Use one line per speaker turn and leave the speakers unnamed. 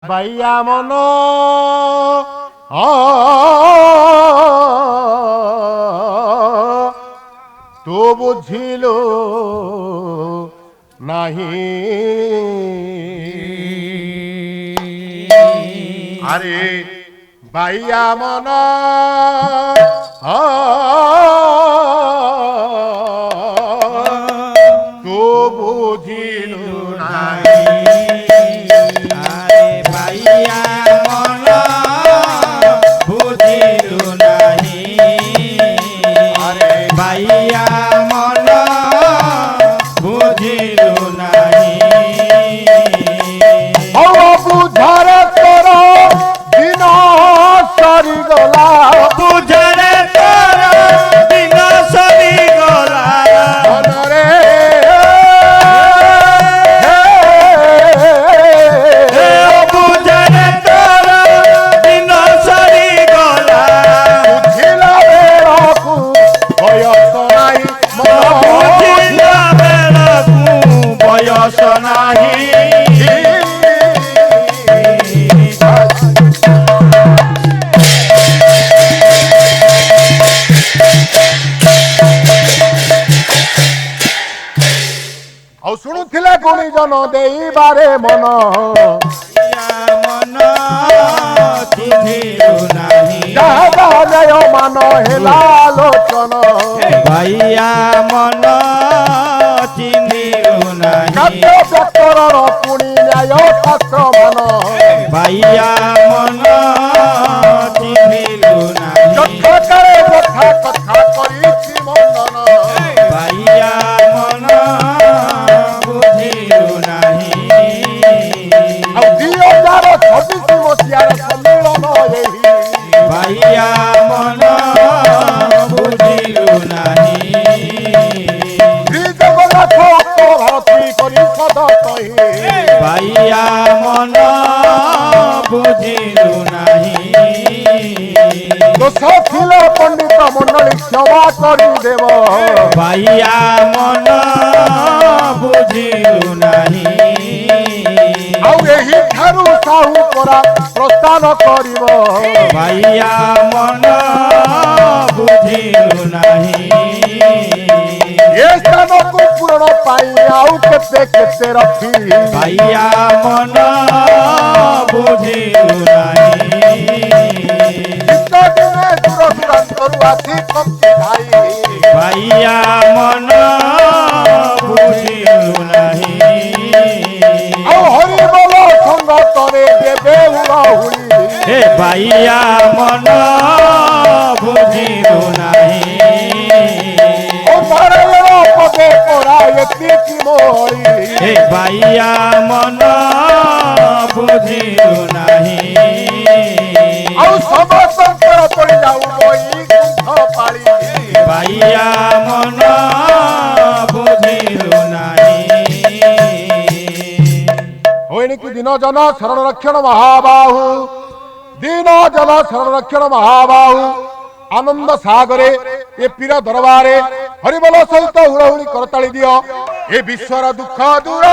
বাইয়া মন তো বুঝিল নাহি আরে বাইয়া মন তো বুঝিল নাহি
বাইয়া মন বুঝিলু নাহি
আরে
বাইয়া মন বুঝিলু নাহি
বুঝারে তোর দিন সরিগলা
বুঝারে তোর দিন সরিগলা
মনরে
বুঝারে তোর দিন সরিগলা
বুঝিলা বেড়াকু বয়স নাই
বুঝিলা বেড়াকু বয়স নাহি
ଆଉ ଶୁଣୁଥିଲେ ଗୁଣିଜନ ଦେଇବାରେ ମନ
ମନ ଚିହ୍ନିଲୁ ନାହିଁ
ଯାହା ଜୟ ମାନ ହେଲା ଲୋଚନ
ଭାଇଆ ମନ ଚିହ୍ନିଲୁ ନାହିଁ
କାବ୍ୟ ବ୍ୟାକରଣ ପୁଣି ନ୍ୟାୟ ଶାସ୍ତ୍ର ମାନ
ଭାଇଆ ମନ ଚିହ୍ନିଲୁ ନାହିଁ
ଯଥାକାଳେ କଥା କଥା କରିଛି ମଣ୍ଡନ
ଭାଇଆ ମନ ବୁଝିଲୁ ନାହିଁ
ଆଉ 2026 ମସିହାର ସମ୍ମିଳନ ଏହି
ଭାଇଆ ମନ ବୁଝିଲୁ ନାହିଁ
ଶ୍ରୀ ଜଗନ୍ନାଥ ଭାରତୀ ପରିଷଦ କହି
ଭାଇଆ ମନ ବୁଝିଲୁ ନାହିଁ
ଦୋଷ ଥିଲେ ପଣ୍ଡିତ ମଣ୍ଡଳୀ କ୍ଷମା କରିଦେବ
ଭାଇଆ ମନ ବୁଝିଲୁ ନାହିଁ
ଆଉ ଏହି ଠାରୁ ସାହୁ ପରା ପ୍ରସ୍ଥାନ କରିବ
ଭାଇଆ ମନ ବୁଝିଲୁ ନାହିଁ
ଏ ସ୍ଥାନକୁ ପୂରଣ ପାଇଁ ଆଉ କେତେ କେତେ ରଖି
ଭାଇଆ ମନ ବୁଝିଲୁ ନାହିଁ
ଶୀତ ଦିନେ ଦୂର ଦୂରାନ୍ତରୁ ଆସି କମ୍ପି ଭାଇ
ଭାଇଆ ମନ ବୁଝିଲୁ ନାହିଁ
ଆଉ ହରିବୋଲ ସଙ୍ଗତରେ ଦେବେ ହୁଳହୁଳି
ହେ ଭାଇଆ ମନ ବୁଝିଲୁ ନାହିଁ
ଓ ନାରାୟଣ ପଦେ ପରା ଏତିକି ମୋରି
ହେ ଭାଇଆ ମନ ବୁଝିଲୁ ନାହିଁ
ଆଉ ସମସ୍ତଙ୍କର ପଡ଼ିଯାଉ ବଇ କୁଣ୍ଠ ପାଳି
ଭାଇଆ ମନ ବୁଝିଲୁ ନାହିଁ
ଏଣିକି ଦିନ ଜନ ଶରଣ ରକ୍ଷଣ ମହାବାହୁ ଦିନ ଜନ ଶରଣ ରକ୍ଷଣ ମହାବାହୁ ଆନନ୍ଦ ସାଗରେ ଏ ପୀର ଦରବାରେ ହରିବୋଲ ସହିତ ହୁଳହୁଳି କରତାଳି ଦିଅ ଏ ବିଶ୍ୱର ଦୁଃଖ ଦୂର